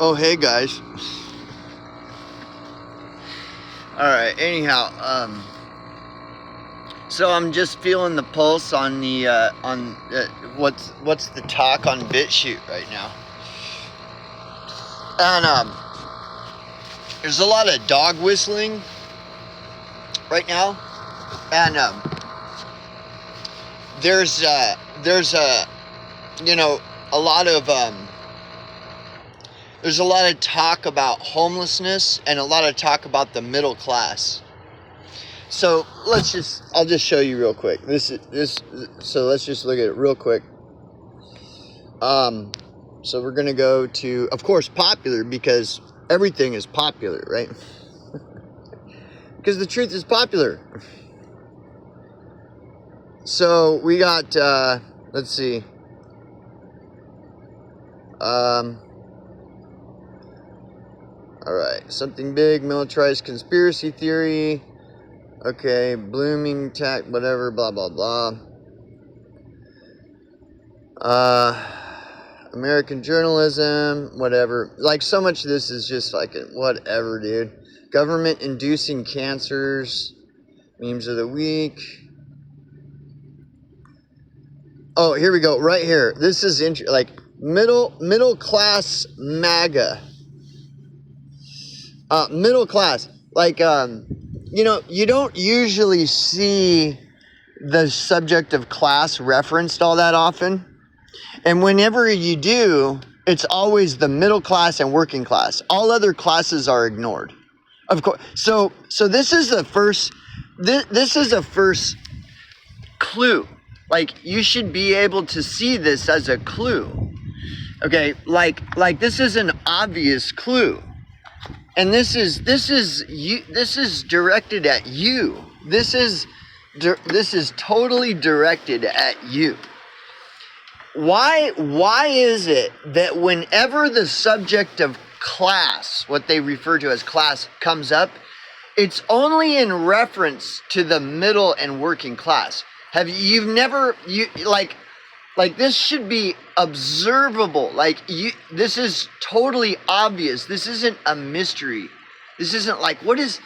Oh, hey guys. Alright, anyhow, so I'm just feeling the pulse on the, what's the talk on BitChute right now. And, there's a lot of dog whistling right now. And, there's a lot of, there's a lot of talk about homelessness and a lot of talk about the middle class. So I'll just show you real quick. So let's just look at it real quick. So we're gonna go to, of course, popular, because everything is popular, right? Because the truth is popular. So we got, let's see. Alright, something big, militarized conspiracy theory. Okay, blooming tech, whatever, blah, blah, blah. American journalism, whatever. Like, so much of this is just like, whatever, dude. Government inducing cancers. Memes of the week. Oh, here we go, right here. This is like middle class MAGA. Middle class, like, you don't usually see the subject of class referenced all that often. And whenever you do, it's always the middle class and working class. All other classes are ignored. Of course. So this is the first, this is a first clue. Like, you should be able to see this as a clue. Okay, like this is an obvious clue. And this is directed at you. This is totally directed at you. Why is it that whenever the subject of class, what they refer to as class, comes up, it's only in reference to the middle and working class? Like this should be observable. This is totally obvious. This isn't a mystery. This isn't like, what is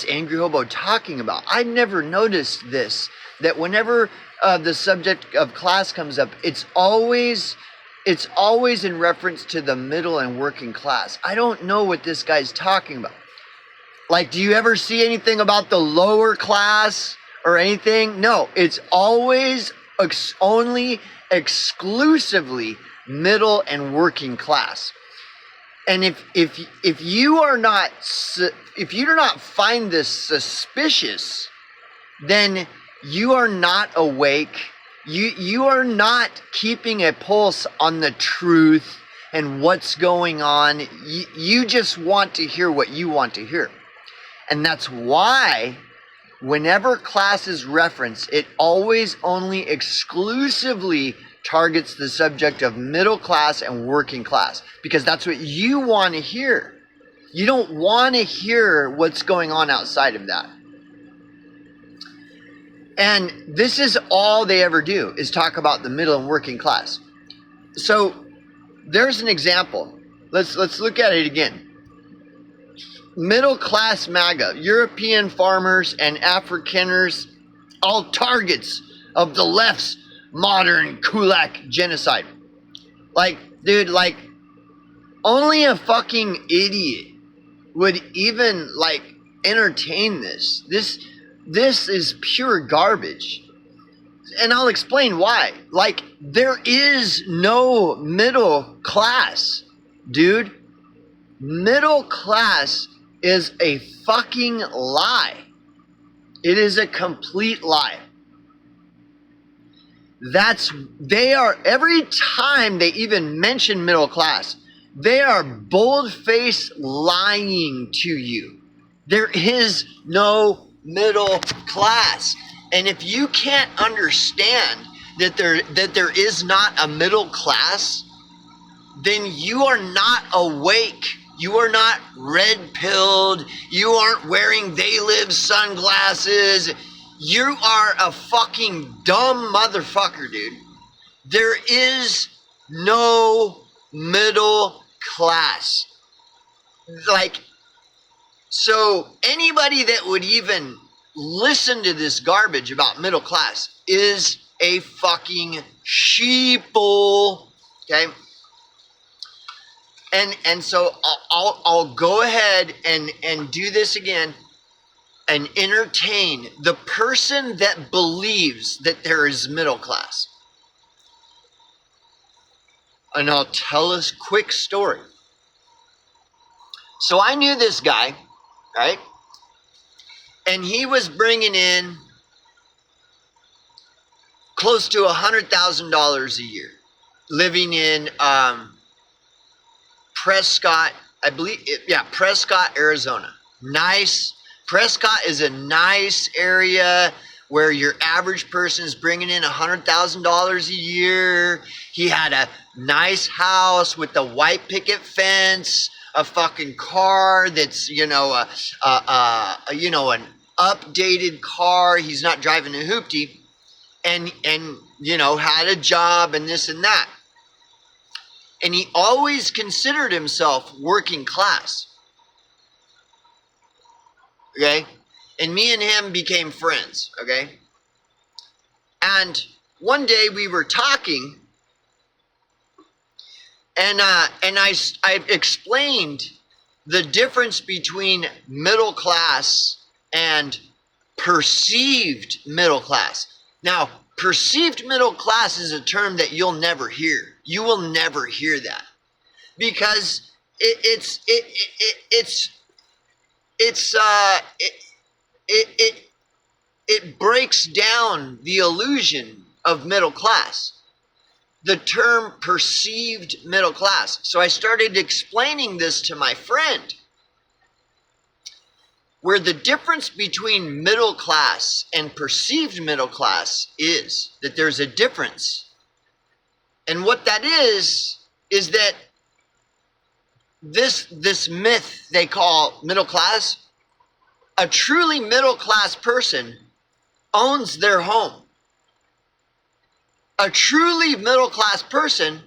Angry Hobo talking about? I've never noticed this, that whenever the subject of class comes up, it's always in reference to the middle and working class. I don't know what this guy's talking about. Like, do you ever see anything about the lower class or anything? No, it's always only exclusively middle and working class. And if you do not find this suspicious, then you are not awake. You are not keeping a pulse on the truth and what's going on. You just want to hear what you want to hear. And that's why whenever class is referenced, it always only exclusively targets the subject of middle class and working class, because that's what you want to hear. You don't want to hear what's going on outside of that. And this is all they ever do, is talk about the middle and working class. So there's an example. Let's look at it again. Middle class MAGA, European farmers and Afrikaners, all targets of the left's modern Kulak genocide. Like, dude, like, only a fucking idiot would even, like, entertain this. This is pure garbage. And I'll explain why. Like, there is no middle class, dude. Middle class is a fucking lie. It is a complete lie. Every time they even mention middle class, they are bold-faced lying to you. There is no middle class. And if you can't understand that there is not a middle class, then you are not awake. You are not red-pilled. You aren't wearing They Live sunglasses. You are a fucking dumb motherfucker, dude. There is no middle class. Like, so anybody that would even listen to this garbage about middle class is a fucking sheeple. Okay. And so I'll go ahead and do this again and entertain the person that believes that there is middle class. And I'll tell a quick story. So I knew this guy, right? And he was bringing in close to $100,000 a year, living in Prescott, I believe, Prescott, Arizona. Nice. Prescott is a nice area where your average person is bringing in $100,000 a year. He had a nice house with a white picket fence, a fucking car that's, an updated car. He's not driving a hoopty, and had a job and this and that. And he always considered himself working class. Okay? And me and him became friends. Okay? And one day we were talking, and I explained the difference between middle class and perceived middle class. Now, perceived middle class is a term that you'll never hear. You will never hear that, because it breaks down the illusion of middle class. The term perceived middle class. So I started explaining this to my friend, where the difference between middle class and perceived middle class is that there's a difference. And what that is that this myth they call middle class, a truly middle class person owns their home. A truly middle class person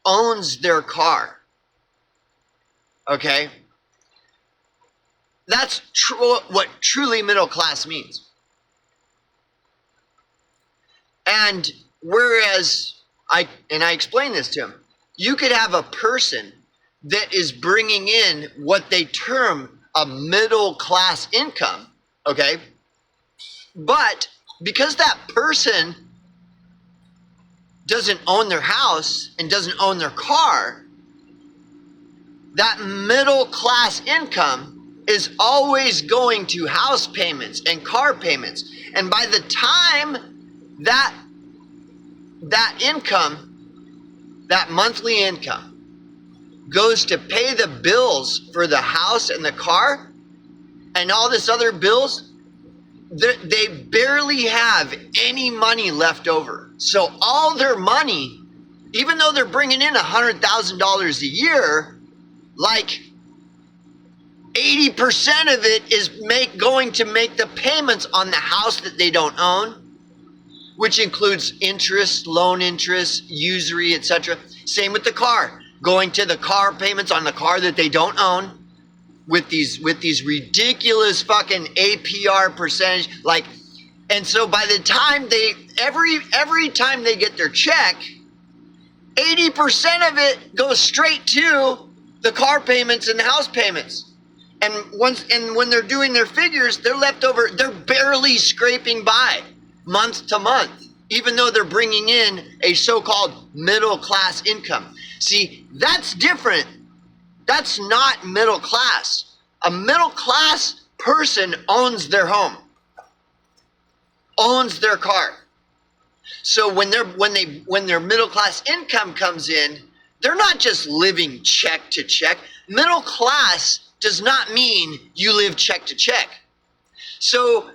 owns their car. Okay? That's what truly middle class means. And whereas I explained this to him, you could have a person that is bringing in what they term a middle class income, okay? But because that person doesn't own their house and doesn't own their car, that middle class income is always going to house payments and car payments. And by the time that income, that monthly income, goes to pay the bills for the house and the car and all this other bills, they barely have any money left over. So all their money, even though they're bringing in $100,000 a year, like 80% of it is going to make the payments on the house that they don't own, which includes interest, loan interest, usury, etc. Same with the car, going to the car payments on the car that they don't own, with these ridiculous fucking APR percentage, like. And so by the time every time they get their check, 80% of it goes straight to the car payments and the house payments. And when they're doing their figures, they're left over, they're barely scraping by month to month, even though they're bringing in a so-called middle class income. See, that's different. That's not middle class. A middle class person owns their home, owns their car. So when their middle class income comes in, they're not just living check to check. Middle class does not mean you live check to check. So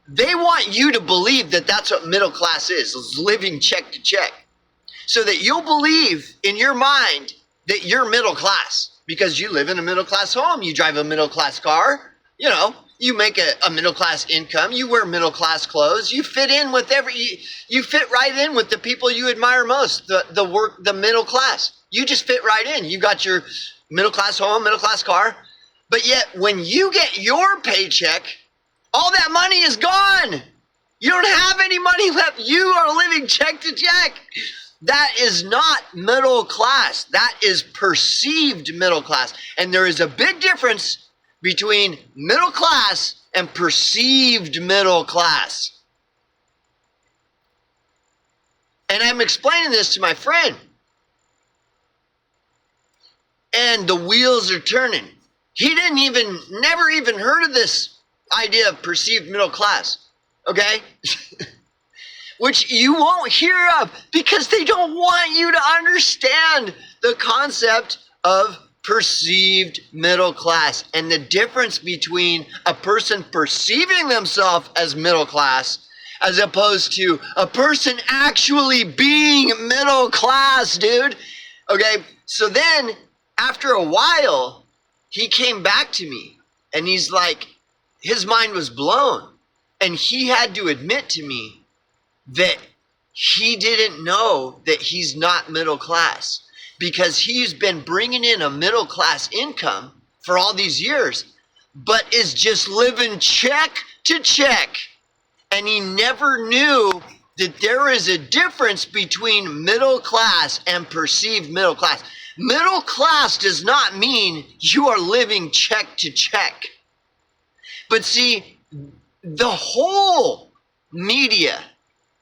they want you to believe that that's what middle class is living check to check. So that you'll believe in your mind that you're middle class because you live in a middle class home, you drive a middle class car, you make a middle class income, you wear middle class clothes, you fit in with you fit right in with the people you admire most, the middle class. You just fit right in. You got your middle class home, middle class car, But yet when you get your paycheck, all that money is gone. You don't have any money left. You are living check to check. That is not middle class. That is perceived middle class. And there is a big difference between middle class and perceived middle class. And I'm explaining this to my friend. And the wheels are turning. He never even heard of this idea of perceived middle class. Okay? Which you won't hear of because they don't want you to understand the concept of perceived middle class and the difference between a person perceiving themselves as middle class as opposed to a person actually being middle class, dude. Okay, so then after a while, he came back to me and he's like, his mind was blown. And he had to admit to me that he didn't know that he's not middle class because he's been bringing in a middle class income for all these years, but is just living check to check. And he never knew that there is a difference between middle class and perceived middle class. Middle class does not mean you are living check to check. But see, the whole media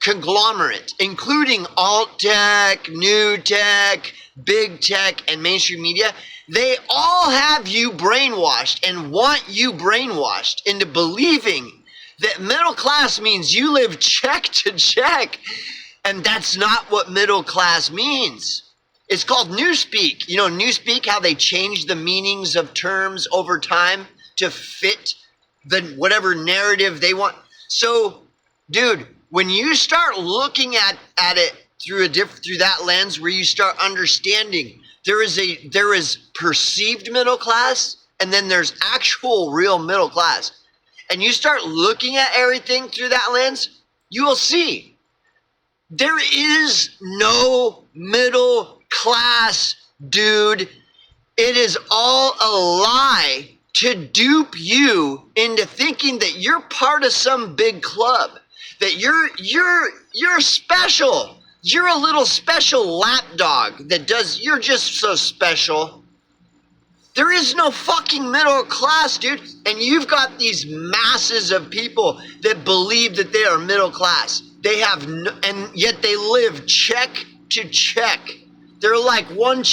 conglomerate, including alt tech, new tech, big tech, and mainstream media, they all have you brainwashed and want you brainwashed into believing that middle class means you live check to check. And that's not what middle class means. It's called Newspeak. You know, Newspeak, how they change the meanings of terms over time to fit the whatever narrative they want. So, dude, when you start looking at it through that lens, where you start understanding there is perceived middle class, and then there's actual real middle class, and you start looking at everything through that lens, you will see there is no middle class, dude. It is all a lie to dupe you into thinking that you're part of some big club, that you're special. You're a little special lapdog you're just so special. There is no fucking middle class, dude. And you've got these masses of people that believe that they are middle class. And yet they live check to check. They're like one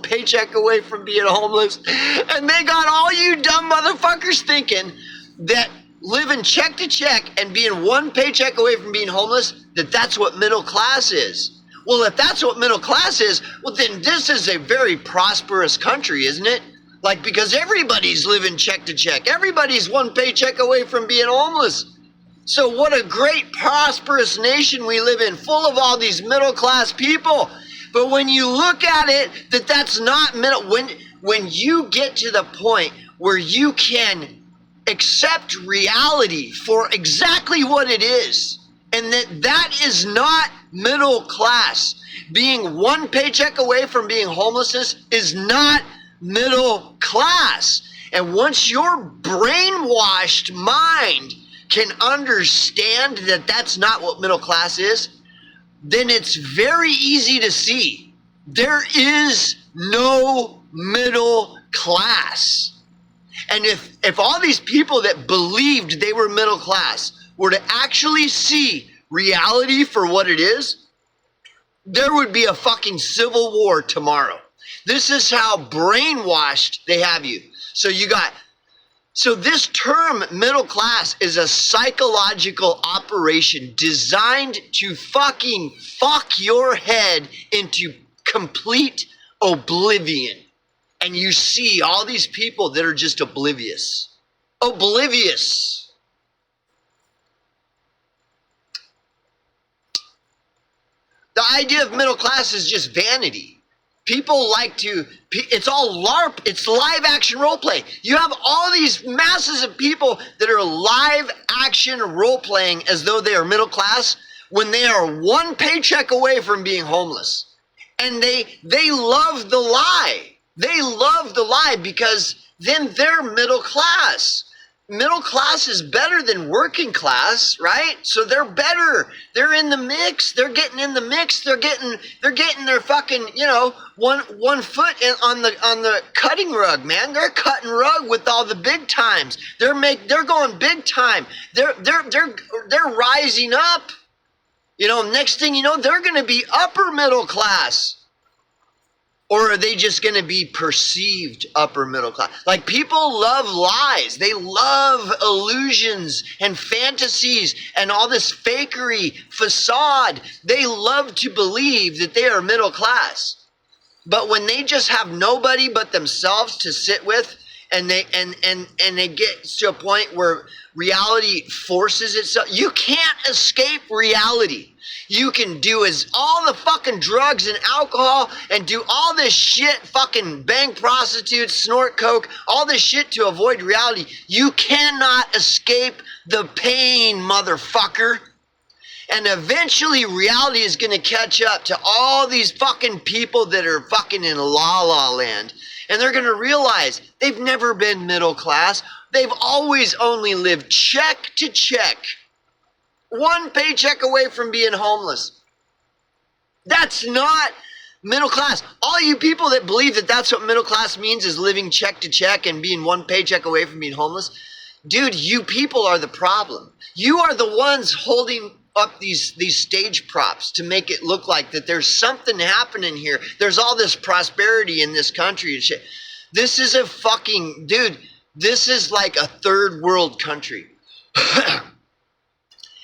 paycheck away from being homeless. And they got all you dumb motherfuckers thinking that living check to check and being one paycheck away from being homeless, that's what middle class is. Well, if that's what middle class is, well, then this is a very prosperous country, isn't it? Like, because everybody's living check to check. Everybody's one paycheck away from being homeless. So what a great prosperous nation we live in, full of all these middle class people. But when you look at it, that's not middle. When you get to the point where you can accept reality for exactly what it is, and that is not middle class. Being one paycheck away from being homelessness is not middle class. And once your brainwashed mind can understand that that's not what middle class is, then it's very easy to see there is no middle class. And if all these people that believed they were middle class were to actually see reality for what it is, there would be a fucking civil war tomorrow. This is how brainwashed they have you. So this term middle class is a psychological operation designed to fucking fuck your head into complete oblivion. And you see all these people that are just oblivious. Oblivious. The idea of middle class is just vanity. People like to, it's all LARP, it's live action role play. You have all these masses of people that are live action role playing as though they are middle class when they are one paycheck away from being homeless. And they love the lie. They love the lie because then they're middle class. Middle class is better than working class, right? So they're better. They're in the mix. They're getting in the mix. They're getting their fucking, one foot on the cutting rug, man. They're cutting rug with all the big times. They're going big time. They're rising up. Next thing you know, they're going to be upper middle class. Or are they just going to be perceived upper middle class? Like, people love lies. They love illusions and fantasies and all this fakery, facade. They love to believe that they are middle class. But when they just have nobody but themselves to sit with, and they get to a point where reality forces itself, you can't escape reality. You can do all the fucking drugs and alcohol and do all this shit, fucking bang prostitutes, snort coke, all this shit to avoid reality. You cannot escape the pain, motherfucker. And eventually reality is going to catch up to all these fucking people that are fucking in la la land. And they're going to realize they've never been middle class. They've always only lived check to check. One paycheck away from being homeless. That's not middle class. All you people that believe that that's what middle class means is living check to check and being one paycheck away from being homeless. Dude, you people are the problem. You are the ones holding up these stage props to make it look like that there's something happening here. There's all this prosperity in this country and shit. This is a fucking, dude, this is like a third world country.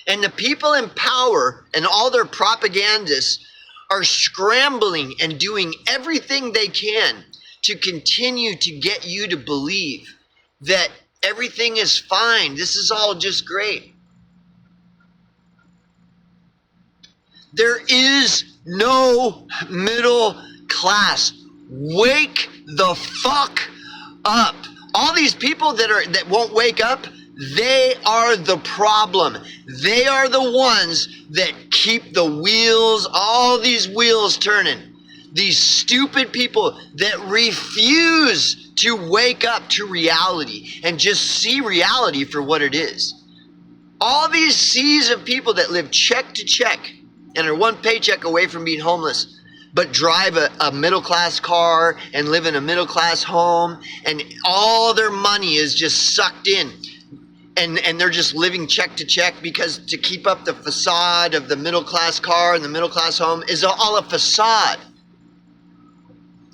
And the people in power and all their propagandists are scrambling and doing everything they can to continue to get you to believe that everything is fine. This is all just great. There is no middle class. Wake the fuck up. All these people that won't wake up, they are the problem. They are the ones that keep the wheels, all these wheels turning. These stupid people that refuse to wake up to reality and just see reality for what it is. All these seas of people that live check to check and are one paycheck away from being homeless, but drive a middle-class car and live in a middle-class home, and all their money is just sucked in. And they're just living check to check because to keep up the facade of the middle-class car and the middle-class home is all a facade.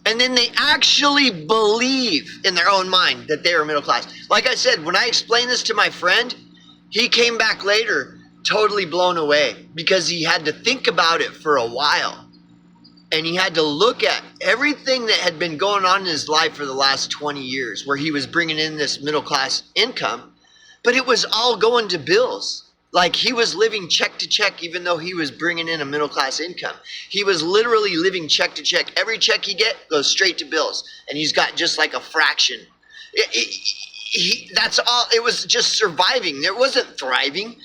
And then they actually believe in their own mind that they are middle class. Like I said, when I explained this to my friend, he came back later totally blown away because he had to think about it for a while. And he had to look at everything that had been going on in his life for the last 20 years where he was bringing in this middle class income, but it was all going to bills. Like, he was living check to check even though he was bringing in a middle class income. He was literally living check to check. Every check he get goes straight to bills. And he's got just like a fraction. That's all. It was just surviving. There wasn't thriving.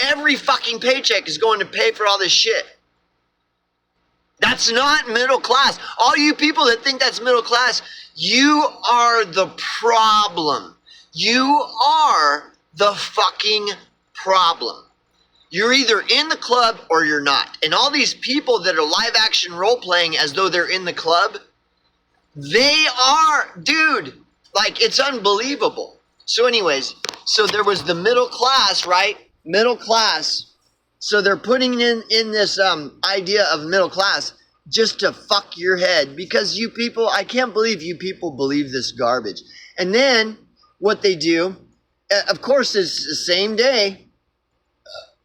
Every fucking paycheck is going to pay for all this shit. That's not middle class. All you people that think that's middle class, you are the problem. You are the fucking problem. You're either in the club or you're not. And all these people that are live action role playing as though they're in the club, they are, dude, like, it's unbelievable. So anyways, so there was the middle class, right? Middle class. So they're putting in this idea of middle class just to fuck your head because you people, I can't believe you people believe this garbage. And then what they do, of course, it's the same day,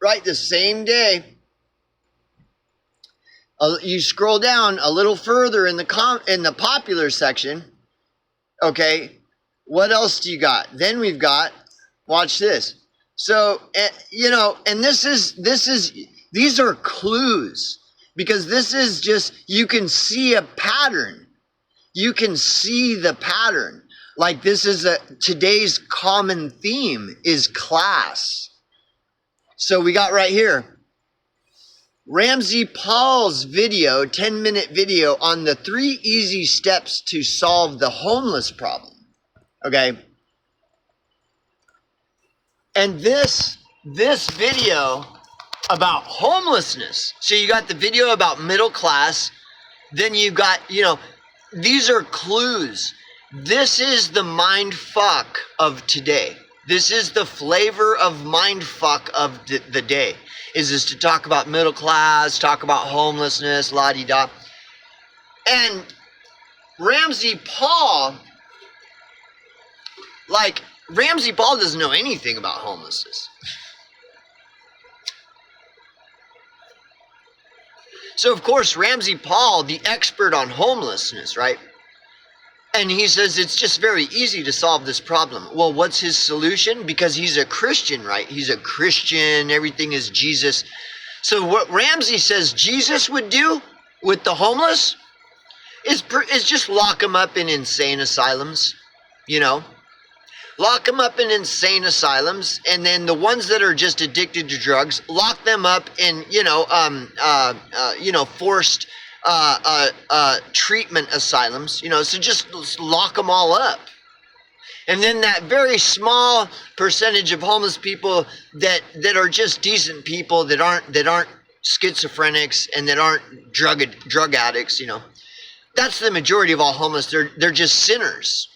right? The same day. You scroll down a little further in the popular section. Okay, what else do you got? Then we've got, watch this. So, and these are clues because this is just, you can see a pattern. You can see the pattern. Like, this is today's common theme is class. So we got right here, Ramsey Paul's video, 10-minute video on the 3 easy steps to solve the homeless problem. Okay. And this video about homelessness. So you got the video about middle class, then you got, these are clues. This is the mind fuck of today. This is the flavor of mind fuck of the day. Is this to talk about middle class, talk about homelessness, la-di-da. And Ramsey Paul doesn't know anything about homelessness. So, of course, Ramsey Paul, the expert on homelessness, right? And he says it's just very easy to solve this problem. Well, what's his solution? Because he's a Christian, right? He's a Christian. Everything is Jesus. So what Ramsey says Jesus would do with the homeless is just lock them up in insane asylums, Lock them up in insane asylums, and then the ones that are just addicted to drugs, lock them up in, forced treatment asylums, so just lock them all up. And then that very small percentage of homeless people that are just decent people, that aren't schizophrenics and that aren't drug addicts, that's the majority of all homeless. They're just sinners.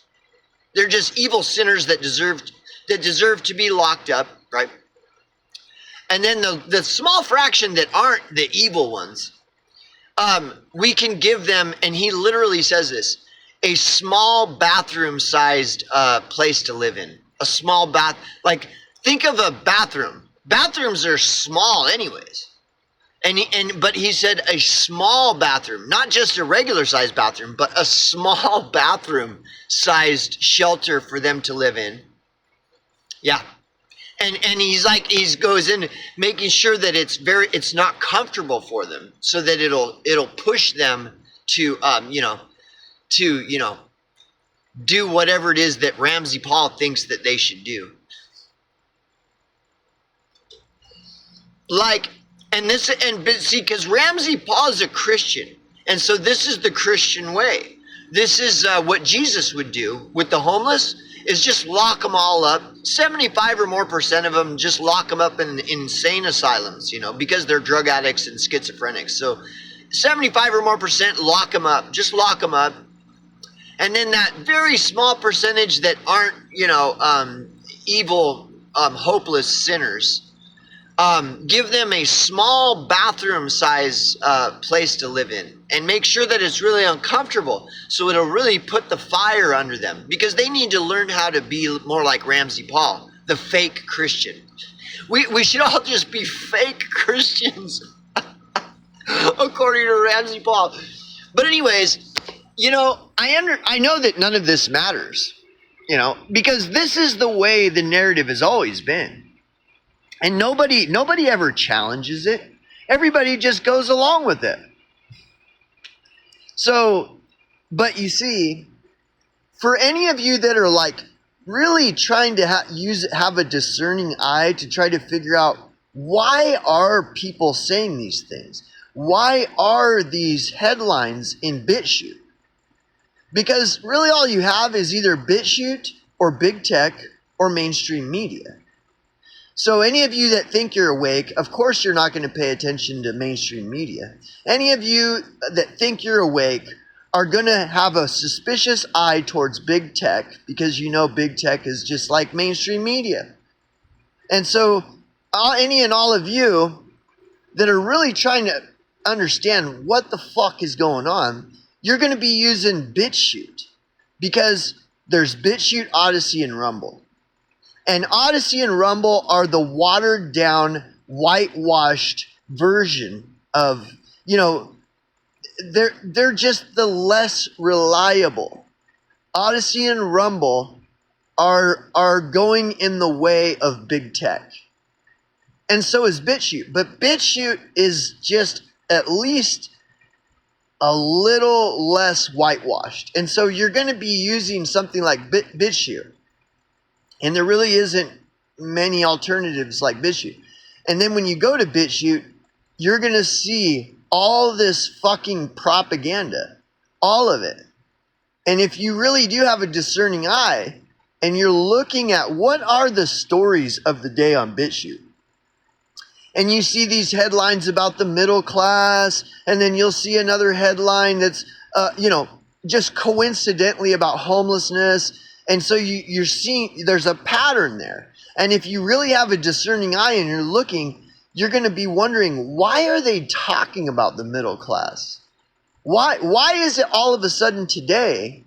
They're just evil sinners that deserve to be locked up, right? And then the small fraction that aren't the evil ones, we can give them, and he literally says this, a small bathroom-sized place to live in. A small bath, like think of a bathroom. Bathrooms are small anyways. But he said a small bathroom, not just a regular sized bathroom, but a small bathroom sized shelter for them to live in. Yeah. And he goes in making sure that it's not comfortable for them, so that it'll push them to do whatever it is that Ramsey Paul thinks that they should do. Because Ramsey Paul is a Christian, and so this is the Christian way. This is what Jesus would do with the homeless, is just lock them all up. 75% or more of them, just lock them up in insane asylums, because they're drug addicts and schizophrenics. So 75% or more, lock them up. Just lock them up. And then that very small percentage that aren't, evil, hopeless sinners, give them a small bathroom size place to live in, and make sure that it's really uncomfortable, so it'll really put the fire under them, because they need to learn how to be more like Ramsey Paul, the fake Christian. We should all just be fake Christians according to Ramsey Paul. But anyways, I know that none of this matters, because this is the way the narrative has always been. And nobody ever challenges it. Everybody just goes along with it. So, but you see, for any of you that are like really trying to have a discerning eye to try to figure out, why are people saying these things? Why are these headlines in BitChute? Because really all you have is either BitChute or big tech or mainstream media. So any of you that think you're awake, of course you're not going to pay attention to mainstream media. Any of you that think you're awake are going to have a suspicious eye towards big tech, because big tech is just like mainstream media. And so any and all of you that are really trying to understand what the fuck is going on, you're going to be using BitChute, because there's BitChute, Odysee, and Rumble. And Odysee and Rumble are the watered down, whitewashed version of, they're just the less reliable. Odysee and Rumble are going in the way of big tech. And so is BitChute. But BitChute is just at least a little less whitewashed. And so you're going to be using something like BitChute. And there really isn't many alternatives like BitChute. And then when you go to BitChute, you're going to see all this fucking propaganda. All of it. And if you really do have a discerning eye, and you're looking at what are the stories of the day on BitChute. And you see these headlines about the middle class, and then you'll see another headline that's, just coincidentally about homelessness. And so you're seeing there's a pattern there. And if you really have a discerning eye and you're looking, you're going to be wondering, why are they talking about the middle class? Why is it all of a sudden today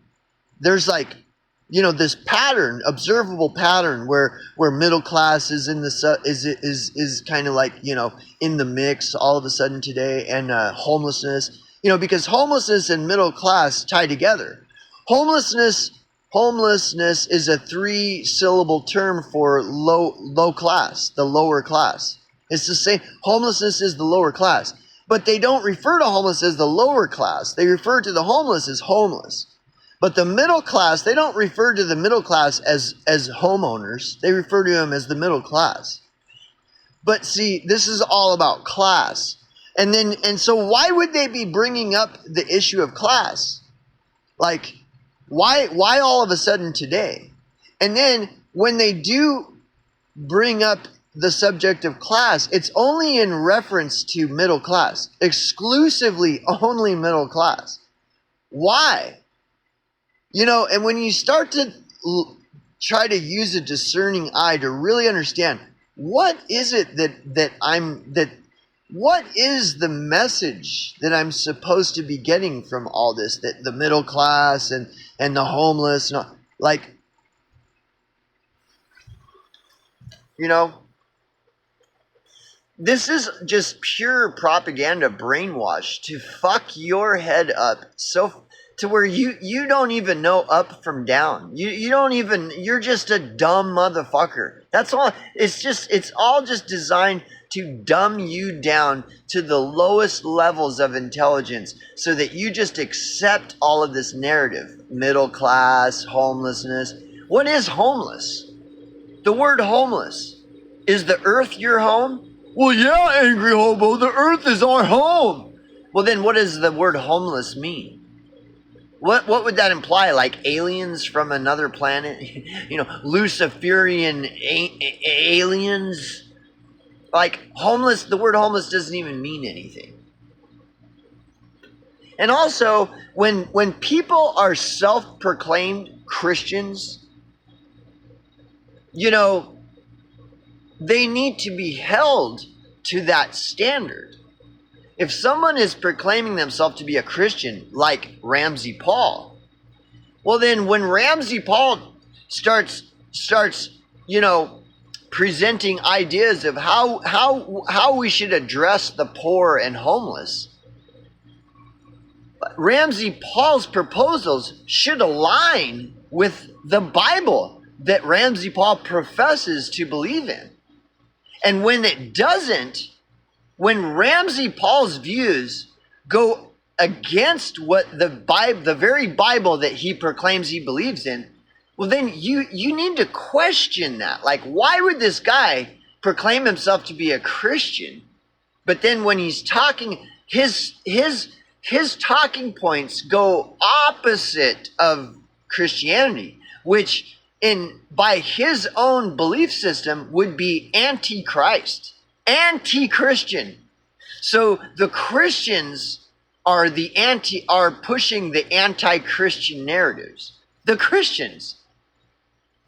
there's this pattern, observable pattern where middle class is in the is kind of in the mix all of a sudden today, and homelessness, because homelessness and middle class tie together. Homelessness is a 3-syllable term for low class, the lower class. It's the same. Homelessness is the lower class, but they don't refer to homeless as the lower class. They refer to the homeless as homeless. But the middle class, they don't refer to the middle class as homeowners. They refer to them as the middle class. But see, this is all about class. And so why would they be bringing up the issue of class? Like, why all of a sudden today? And then when they do bring up the subject of class, it's only in reference to middle class, exclusively only middle class. Why? And when you start to try to use a discerning eye to really understand, what is it what is the message that I'm supposed to be getting from all this, that the middle class and the homeless, this is just pure propaganda brainwash to fuck your head up to where you don't even know up from down. You're just a dumb motherfucker. That's all. It's all just designed to dumb you down to the lowest levels of intelligence so that you just accept all of this narrative. Middle class, homelessness. What is homeless? The word homeless. Is the earth your home? Well, yeah, angry hobo, the earth is our home. Well, then what does the word homeless mean? What would that imply? Like aliens from another planet? Luciferian aliens? Like homeless, the word homeless doesn't even mean anything. And also, when people are self-proclaimed Christians, they need to be held to that standard. If someone is proclaiming themselves to be a Christian, like Ramsey Paul, well then when Ramsey Paul starts presenting ideas of how we should address the poor and homeless, Ramsey Paul's proposals should align with the Bible that Ramsey Paul professes to believe in. And when it doesn't, when Ramsey Paul's views go against what the very Bible that he proclaims he believes in, well then you need to question that. Like, why would this guy proclaim himself to be a Christian, but then when he's talking, his talking points go opposite of Christianity, which by his own belief system would be anti-Christ, anti-Christian. So the Christians are pushing the anti-Christian narratives. The Christians.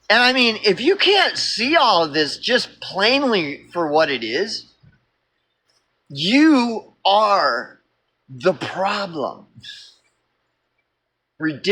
And I mean, if you can't see all of this just plainly for what it is, you are the problem. Ridiculous.